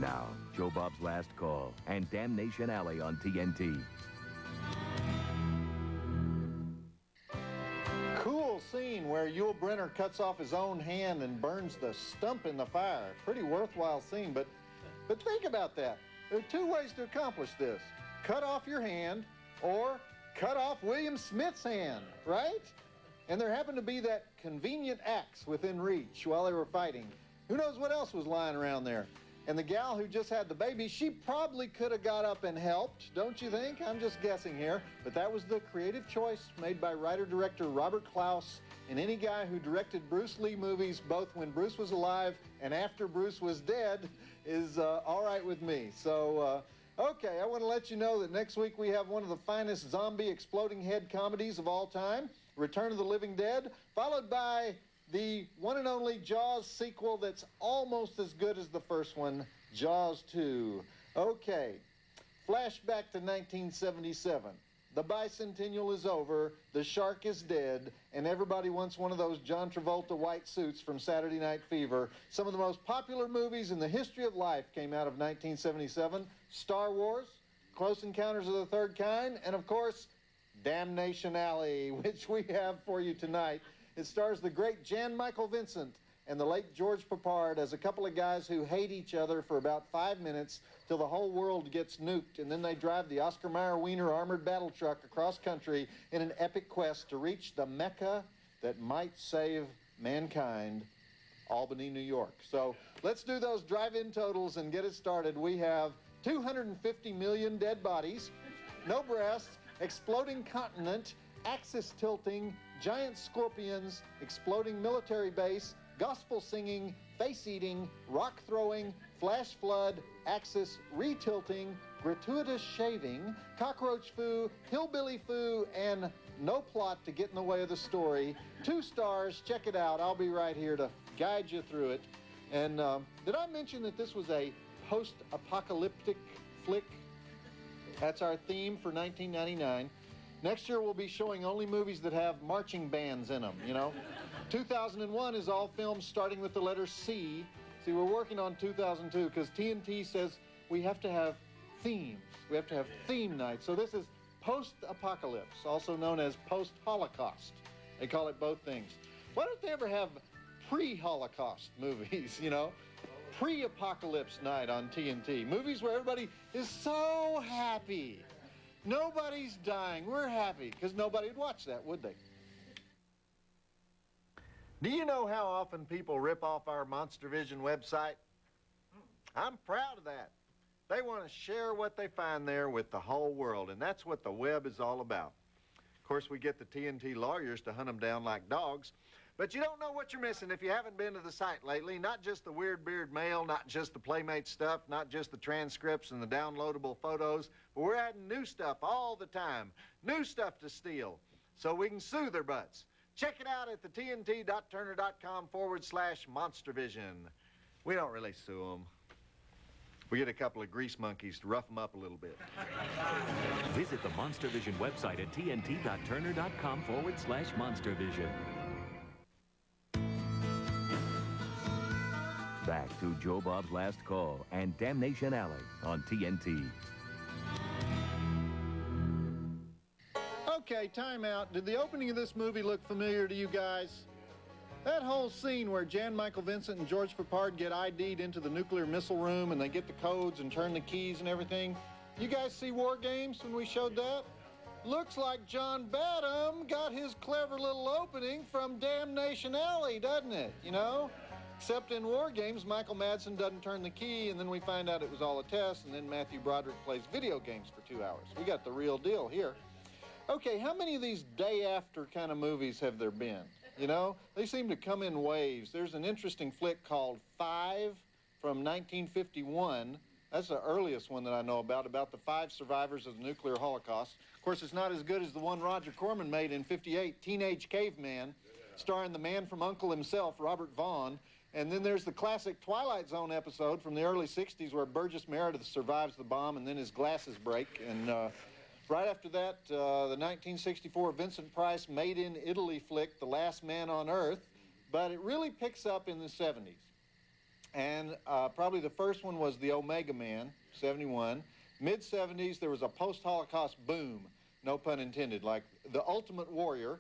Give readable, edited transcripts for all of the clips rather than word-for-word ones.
Now, Joe Bob's Last Call and Damnation Alley on TNT. Cool scene where Yul Brynner cuts off his own hand and burns the stump in the fire. Pretty worthwhile scene, but think about that. There are two ways to accomplish this. Cut off your hand or cut off William Smith's hand, right? And there happened to be that convenient axe within reach while they were fighting. Who knows what else was lying around there? And the gal who just had the baby, she probably could have got up and helped, don't you think? I'm just guessing here. But that was the creative choice made by writer-director Robert Klaus. And any guy who directed Bruce Lee movies, both when Bruce was alive and after Bruce was dead, is all right with me. So, okay, I want to let you know that next week we have one of the finest zombie exploding head comedies of all time, Return of the Living Dead, followed by the one and only Jaws sequel that's almost as good as the first one, Jaws 2. Okay, flashback to 1977. The bicentennial is over, the shark is dead, and everybody wants one of those John Travolta white suits from Saturday Night Fever. Some of the most popular movies in the history of life came out of 1977. Star Wars, Close Encounters of the Third Kind, and of course, Damnation Alley, which we have for you tonight. It stars the great Jan Michael Vincent and the late George Peppard as a couple of guys who hate each other for about 5 minutes till the whole world gets nuked, and then they drive the Oscar Mayer Wiener armored battle truck across country in an epic quest to reach the Mecca that might save mankind, Albany, New York. So let's do those drive-in totals and get it started. We have 250 million dead bodies, no breasts, exploding continent, axis tilting, giant scorpions, exploding military base, gospel singing, face eating, rock throwing, flash flood, axis retilting, gratuitous shaving, cockroach foo, hillbilly foo, and no plot to get in the way of the story. 2 stars, check it out. I'll be right here to guide you through it. And did I mention that this was a post-apocalyptic flick? That's our theme for 1999. Next year, we'll be showing only movies that have marching bands in them, you know. 2001 is all films starting with the letter C. See, we're working on 2002 because TNT says we have to have themes. We have to have theme nights. So this is post-apocalypse, also known as post-Holocaust. They call it both things. Why don't they ever have pre-Holocaust movies, you know? Pre-apocalypse night on TNT. Movies where everybody is so happy. Nobody's dying. We're happy, because nobody would watch that, would they? Do you know how often people rip off our Monstervision website? I'm proud of that. They want to share what they find there with the whole world, and that's what the web is all about. Of course, we get the TNT lawyers to hunt them down like dogs, but you don't know what you're missing if you haven't been to the site lately. Not just the Weird Beard mail, not just the Playmate stuff, not just the transcripts and the downloadable photos, but we're adding new stuff all the time. New stuff to steal so we can sue their butts. Check it out at the tnt.turner.com/monstervision. We don't really sue them. We get a couple of grease monkeys to rough them up a little bit. Visit the Monstervision website at tnt.turner.com/monstervision. Back to Joe Bob's Last Call and Damnation Alley on TNT. Okay, time out. Did the opening of this movie look familiar to you guys? That whole scene where Jan Michael Vincent and George Peppard get ID'd into the nuclear missile room and they get the codes and turn the keys and everything. You guys see War Games when we showed that? Looks like John Badham got his clever little opening from Damnation Alley, doesn't it? You know? Except in War Games, Michael Madsen doesn't turn the key, and then we find out it was all a test, and then Matthew Broderick plays video games for 2 hours. We got the real deal here. Okay, how many of these day-after kind of movies have there been? You know, they seem to come in waves. There's an interesting flick called 5 from 1951. That's the earliest one that I know about the 5 survivors of the nuclear holocaust. Of course, it's not as good as the one Roger Corman made in '58, Teenage Caveman, starring the man from U.N.C.L.E. himself, Robert Vaughn. And then there's the classic Twilight Zone episode from the early 60s where Burgess Meredith survives the bomb and then his glasses break. And right after that, the 1964 Vincent Price Made in Italy flick, The Last Man on Earth. But it really picks up in the 70s. And probably the first one was the Omega Man, 71. Mid-70s, there was a post-Holocaust boom, no pun intended, like The Ultimate Warrior,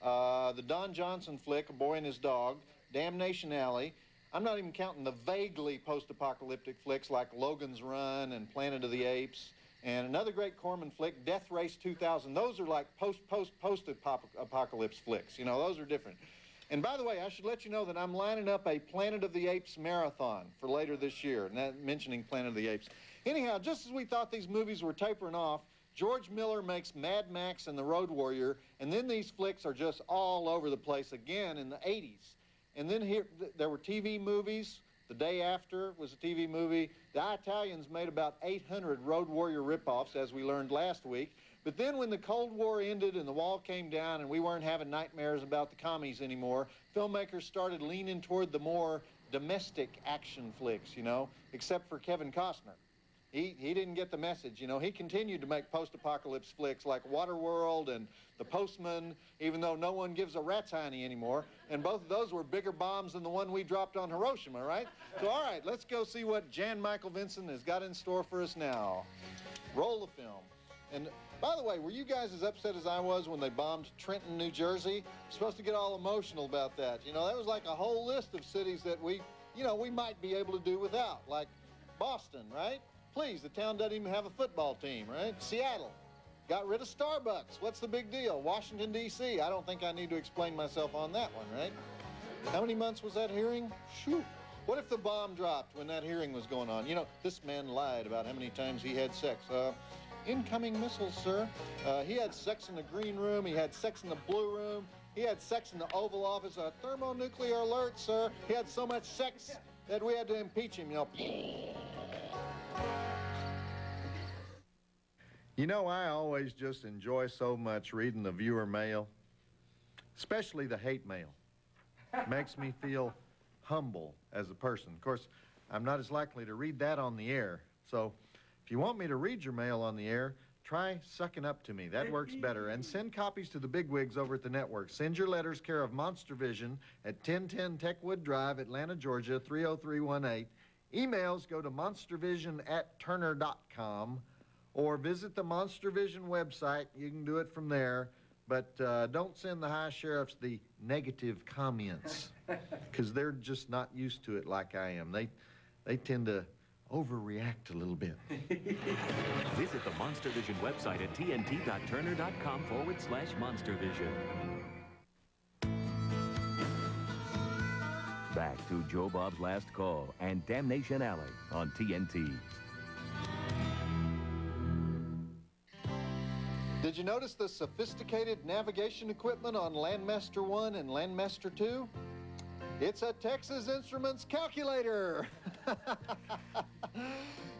the Don Johnson flick, A Boy and His Dog, Damnation Alley. I'm not even counting the vaguely post-apocalyptic flicks like Logan's Run and Planet of the Apes, and another great Corman flick, Death Race 2000. Those are like post-apocalypse flicks. You know, those are different. And by the way, I should let you know that I'm lining up a Planet of the Apes marathon for later this year, mentioning Planet of the Apes. Anyhow, just as we thought these movies were tapering off, George Miller makes Mad Max and The Road Warrior, and then these flicks are just all over the place again in the 80s. And then here, there were TV movies. The Day After was a TV movie. The Italians made about 800 Road Warrior ripoffs, as we learned last week. But then when the Cold War ended and the wall came down and we weren't having nightmares about the commies anymore, filmmakers started leaning toward the more domestic action flicks, you know, except for Kevin Costner. He didn't get the message, you know. He continued to make post-apocalypse flicks like Waterworld and The Postman, even though no one gives a rat's hiney anymore. And both of those were bigger bombs than the one we dropped on Hiroshima, right? So, all right, let's go see what Jan Michael Vincent has got in store for us now. Roll the film. And by the way, were you guys as upset as I was when they bombed Trenton, New Jersey? I'm supposed to get all emotional about that. You know, that was like a whole list of cities that we might be able to do without, like Boston, right? Please, the town doesn't even have a football team, right? Seattle, got rid of Starbucks. What's the big deal? Washington, D.C., I don't think I need to explain myself on that one, right? How many months was that hearing? Shoo. What if the bomb dropped when that hearing was going on? You know, this man lied about how many times he had sex. Incoming missiles, sir. He had sex in the green room. He had sex in the blue room. He had sex in the Oval Office. Thermonuclear alert, sir. He had so much sex that we had to impeach him, you know. You know, I always just enjoy so much reading the viewer mail, especially the hate mail. Makes me feel humble as a person. Of course, I'm not as likely to read that on the air. So if you want me to read your mail on the air, try sucking up to me. That works better. And send copies to the bigwigs over at the network. Send your letters care of Monstervision at 1010 Techwood Drive, Atlanta, Georgia, 30318. Emails go to monstervision@turner.com. or visit the Monstervision website. You can do it from there, but don't send the high sheriffs the negative comments, because they're just not used to it like I am. They tend to overreact a little bit. Visit the Monstervision website at tnt.turner.com/Monstervision. Back to Joe Bob's Last Call and Damnation Alley on TNT. Did you notice the sophisticated navigation equipment on Landmaster 1 and Landmaster 2? It's a Texas Instruments calculator.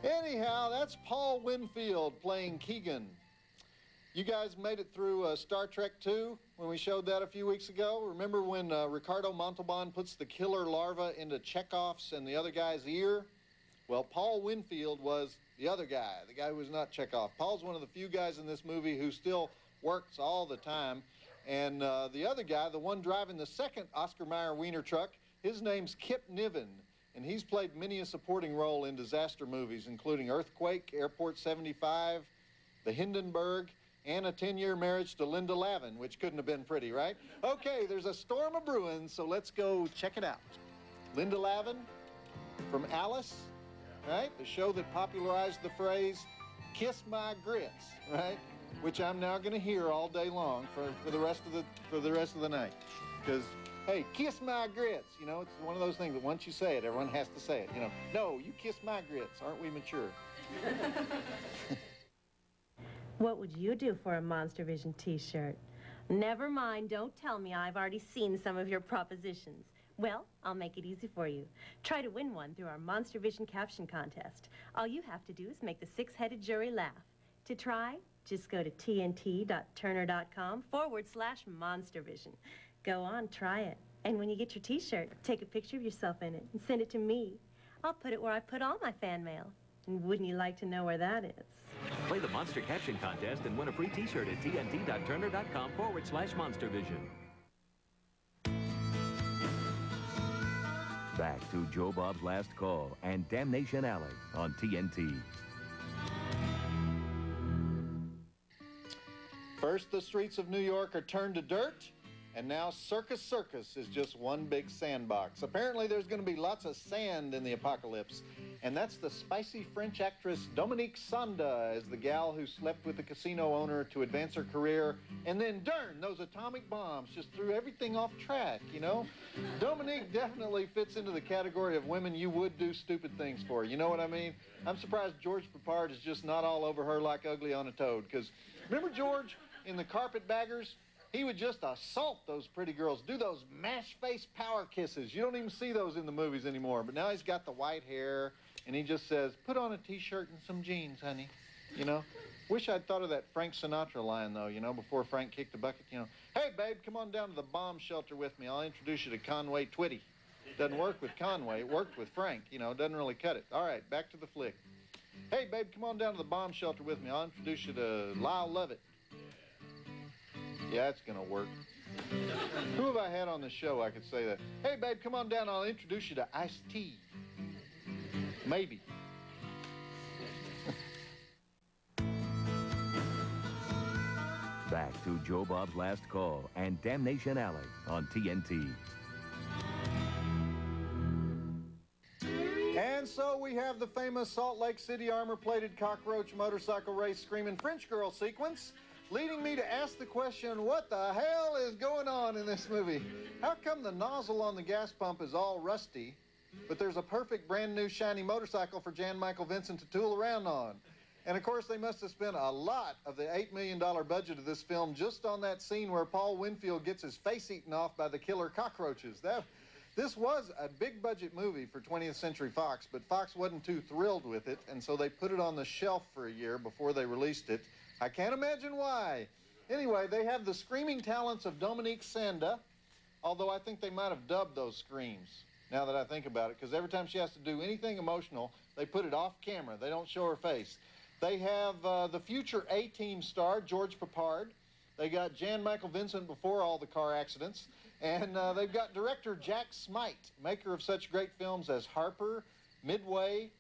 Anyhow, that's Paul Winfield playing Keegan. You guys made it through Star Trek II when we showed that a few weeks ago. Remember when Ricardo Montalban puts the killer larva into Chekhov's and the other guy's ear? Well, Paul Winfield was the other guy, the guy who was not Chekhov. Paul's one of the few guys in this movie who still works all the time. And the other guy, the one driving the second Oscar Mayer Wiener truck, his name's Kip Niven. And he's played many a supporting role in disaster movies, including Earthquake, Airport 75, The Hindenburg, and a 10-year marriage to Linda Lavin, which couldn't have been pretty, right? Okay, there's a storm of brewing, so let's go check it out. Linda Lavin from Alice, right? The show that popularized the phrase, kiss my grits, right? Which I'm now going to hear all day long for the rest of the night. Because, hey, kiss my grits, you know, it's one of those things that once you say it, everyone has to say it, you know. No, you kiss my grits, aren't we mature? What would you do for a Monstervision t-shirt? Never mind, don't tell me. I've already seen some of your propositions. Well, I'll make it easy for you. Try to win one through our Monstervision caption contest. All you have to do is make the six-headed jury laugh. To try, just go to tnt.turner.com/Monstervision. Go on, try it. And when you get your t-shirt, take a picture of yourself in it and send it to me. I'll put it where I put all my fan mail. And wouldn't you like to know where that is? Play the Monster Caption Contest and win a free t-shirt at tnt.turner.com/Monstervision. Back to Joe Bob's Last Call and Damnation Alley on TNT. First, the streets of New York are turned to dirt, and now Circus is just one big sandbox. Apparently, there's going to be lots of sand in the apocalypse, and that's the spicy French actress Dominique Sanda as the gal who slept with the casino owner to advance her career, and then, darn, those atomic bombs just threw everything off track, you know? Dominique definitely fits into the category of women you would do stupid things for, you know what I mean? I'm surprised George Peppard is just not all over her like Ugly on a Toad, because remember George in the Carpetbaggers? He would just assault those pretty girls, do those mash-face power kisses. You don't even see those in the movies anymore. But now he's got the white hair, and he just says, put on a T-shirt and some jeans, honey. You know? Wish I'd thought of that Frank Sinatra line, though, you know, before Frank kicked the bucket, you know. Hey, babe, come on down to the bomb shelter with me. I'll introduce you to Conway Twitty. Doesn't work with Conway. It worked with Frank, you know. Doesn't really cut it. All right, back to the flick. Hey, babe, come on down to the bomb shelter with me. I'll introduce you to Lyle Lovett. Yeah, it's going to work. Who have I had on the show I could say that? Hey, babe, come on down. I'll introduce you to Ice-T. Maybe. Back to Joe Bob's Last Call and Damnation Alley on TNT. And so we have the famous Salt Lake City armor-plated cockroach motorcycle race screaming French girl sequence, leading me to ask the question, what the hell is going on in this movie? How come the nozzle on the gas pump is all rusty, but there's a perfect brand new shiny motorcycle for Jan Michael Vincent to tool around on? And of course, they must have spent a lot of the $8 million budget of this film just on that scene where Paul Winfield gets his face eaten off by the killer cockroaches. This was a big budget movie for 20th Century Fox, but Fox wasn't too thrilled with it, and so they put it on the shelf for a year before they released it. I can't imagine why. Anyway, they have the screaming talents of Dominique Sanda, although I think they might have dubbed those screams, now that I think about it, because every time she has to do anything emotional, they put it off camera. They don't show her face. They have the future A-Team star, George Peppard. They got Jan Michael Vincent before all the car accidents. And they've got director Jack Smite, maker of such great films as Harper, Midway,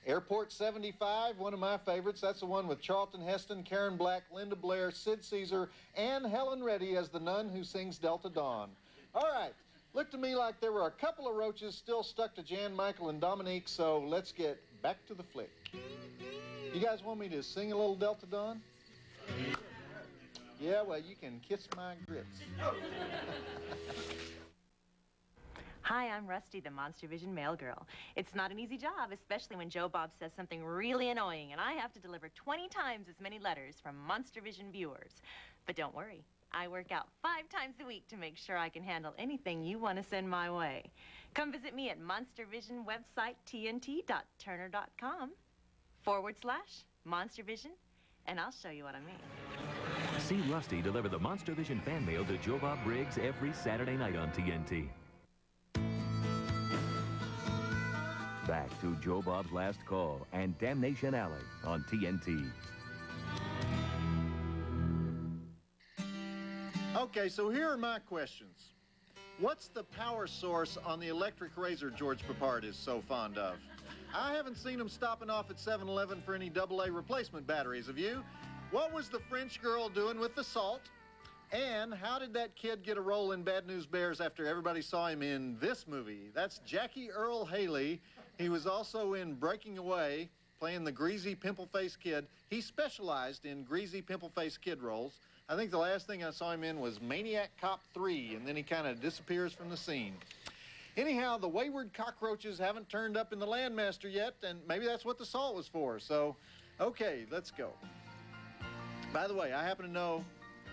Airport 75, one of my favorites. That's the one with Charlton Heston, Karen Black, Linda Blair, Sid Caesar, and Helen Reddy as the nun who sings Delta Dawn. All right, looked to me like there were a couple of roaches still stuck to Jan Michael and Dominique, so let's get back to the flick. You guys want me to sing a little Delta Dawn? Yeah, well, you can kiss my grits. Hi, I'm Rusty, the Monstervision mail girl. It's not an easy job, especially when Joe Bob says something really annoying, and I have to deliver 20 times as many letters from Monstervision viewers. But don't worry, I work out 5 times a week to make sure I can handle anything you want to send my way. Come visit me at Monstervision website, tnt.turner.com/Monstervision, and I'll show you what I mean. See Rusty deliver the Monstervision fan mail to Joe Bob Briggs every Saturday night on TNT. Back to Joe Bob's Last Call and Damnation Alley on TNT. Okay, so here are my questions. What's the power source on the electric razor George Peppard is so fond of? I haven't seen him stopping off at 7-Eleven for any AA replacement batteries, have you? What was the French girl doing with the salt? And how did that kid get a role in Bad News Bears after everybody saw him in this movie? That's Jackie Earle Haley. He was also in Breaking Away, playing the greasy, pimple-faced kid. He specialized in greasy, pimple-faced kid roles. I think the last thing I saw him in was Maniac Cop 3, and then he kind of disappears from the scene. Anyhow, the wayward cockroaches haven't turned up in the Landmaster yet, and maybe that's what the salt was for. So, okay, let's go. By the way, I happen to know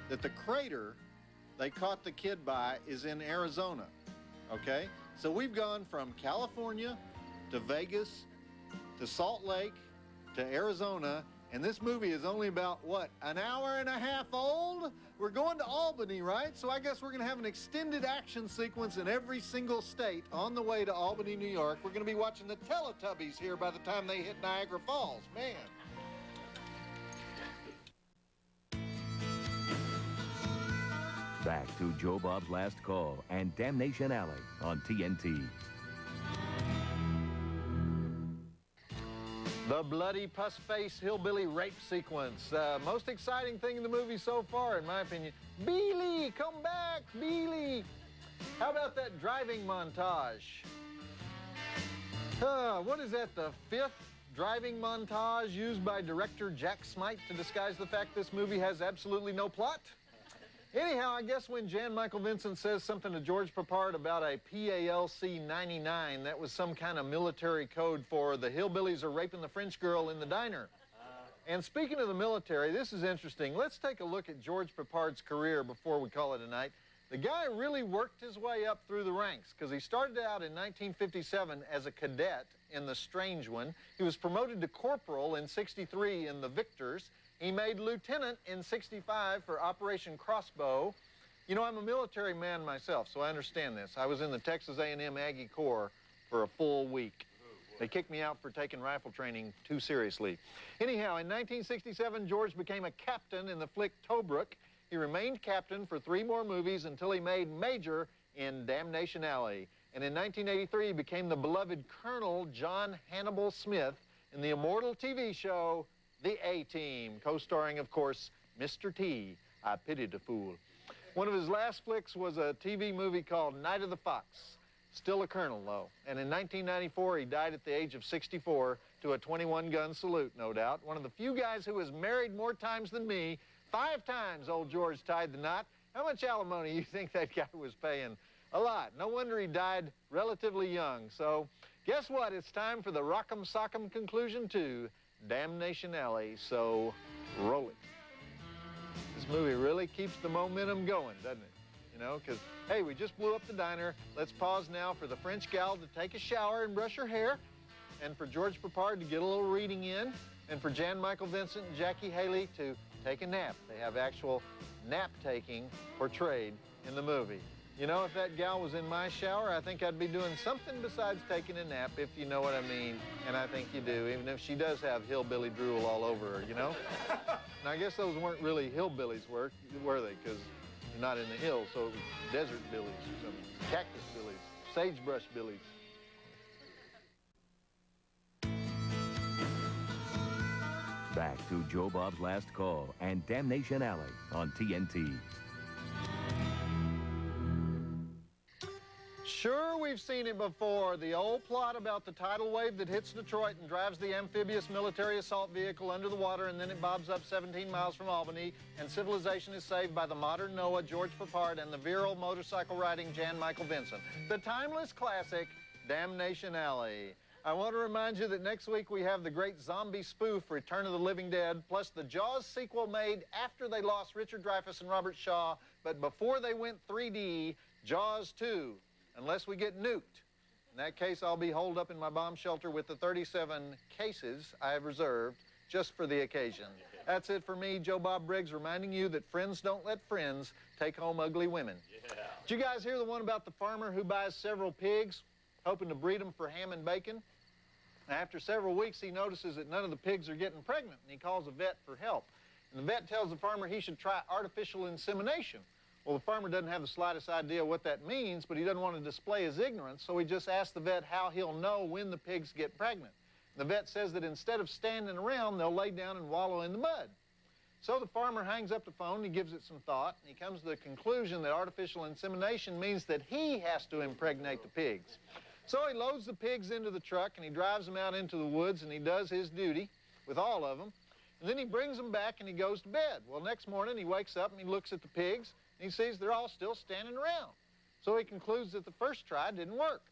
that the crater they caught the kid by is in Arizona, okay? So we've gone from California to Vegas to Salt Lake to Arizona, and this movie is only about, what, an hour and a half old? We're going to Albany, right? So I guess we're going to have an extended action sequence in every single state on the way to Albany, New York. We're going to be watching the Teletubbies here by the time they hit Niagara Falls. Man. Back to Joe Bob's Last Call and Damnation Alley on TNT. The bloody pus-face hillbilly rape sequence. Most exciting thing in the movie so far, in my opinion. Beely, come back, Beely. How about that driving montage? What is that, the 5th driving montage used by director Jack Smite to disguise the fact this movie has absolutely no plot? Anyhow, I guess when Jan Michael Vincent says something to George Papard about a PALC 99, that was some kind of military code for the hillbillies are raping the French girl in the diner. And speaking of the military, this is interesting. Let's take a look at George Papard's career before we call it a night. The guy really worked his way up through the ranks because he started out in 1957 as a cadet in the Strange One. He was promoted to corporal in '63 in the Victors. He made lieutenant in '65 for Operation Crossbow. You know, I'm a military man myself, so I understand this. I was in the Texas A&M Aggie Corps for a full week. They kicked me out for taking rifle training too seriously. Anyhow, in 1967, George became a captain in the flick Tobruk. He remained captain for 3 more movies until he made Major in Damnation Alley. And in 1983, he became the beloved Colonel John Hannibal Smith in the immortal TV show, The A-Team, co-starring, of course, Mr. T. I Pitied a Fool. One of his last flicks was a TV movie called Night of the Fox. Still a colonel, though. And in 1994, he died at the age of 64 to a 21-gun salute, no doubt. One of the few guys who was married more times than me. 5 times old George tied the knot. How much alimony you think that guy was paying? A lot. No wonder he died relatively young. So, guess what? It's time for the Rock'em Sock'em conclusion to Damnation Alley. So, roll it. This movie really keeps the momentum going, doesn't it? You know, because, hey, we just blew up the diner. Let's pause now for the French gal to take a shower and brush her hair, and for George Papard to get a little reading in, and for Jan Michael Vincent and Jackie Haley to take a nap. They have actual nap-taking portrayed in the movie. You know, if that gal was in my shower, I think I'd be doing something besides taking a nap, if you know what I mean. And I think you do, even if she does have hillbilly drool all over her, you know? And I guess those weren't really hillbillies, were they? Because they're not in the hills, so it was desert billies or something. Cactus billies, sagebrush billies. Back to Joe Bob's Last Call and Damnation Alley on TNT. Sure, we've seen it before. The old plot about the tidal wave that hits Detroit and drives the amphibious military assault vehicle under the water, and then it bobs up 17 miles from Albany, and civilization is saved by the modern Noah, George Papard, and the virile motorcycle-riding Jan Michael Vincent. The timeless classic, Damnation Alley. I want to remind you that next week we have the great zombie spoof, Return of the Living Dead, plus the Jaws sequel made after they lost Richard Dreyfuss and Robert Shaw, but before they went 3D, Jaws 2. Unless we get nuked. In that case, I'll be holed up in my bomb shelter with the 37 cases I have reserved just for the occasion. That's it for me, Joe Bob Briggs, reminding you that friends don't let friends take home ugly women. Yeah. Did you guys hear the one about the farmer who buys several pigs, hoping to breed them for ham and bacon? After several weeks, he notices that none of the pigs are getting pregnant, and he calls a vet for help. And the vet tells the farmer he should try artificial insemination. Well, the farmer doesn't have the slightest idea what that means, but he doesn't want to display his ignorance, so he just asks the vet how he'll know when the pigs get pregnant. The vet says that instead of standing around, they'll lay down and wallow in the mud. So the farmer hangs up the phone, and he gives it some thought, and he comes to the conclusion that artificial insemination means that he has to impregnate the pigs. So he loads the pigs into the truck, and he drives them out into the woods, and he does his duty with all of them. And then he brings them back, and he goes to bed. Well, next morning, he wakes up, and he looks at the pigs, and he sees they're all still standing around. So he concludes that the first try didn't work.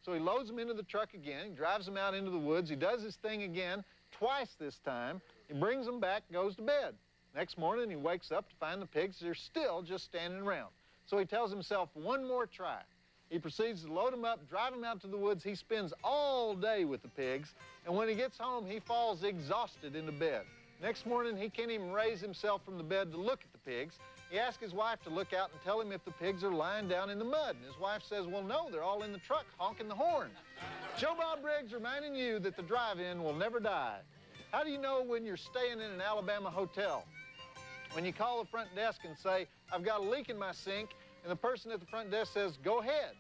So he loads them into the truck again, he drives them out into the woods, he does his thing again, twice this time. He brings them back, goes to bed. Next morning, he wakes up to find the pigs, they're still just standing around. So he tells himself one more try. He proceeds to load them up, drive them out to the woods. He spends all day with the pigs, and when he gets home, he falls exhausted into bed. Next morning, he can't even raise himself from the bed to look at the pigs. He asks his wife to look out and tell him if the pigs are lying down in the mud. And his wife says, well, no, they're all in the truck honking the horn. Joe Bob Briggs reminding you that the drive-in will never die. How do you know when you're staying in an Alabama hotel? When you call the front desk and say, I've got a leak in my sink, and the person at the front desk says, go ahead.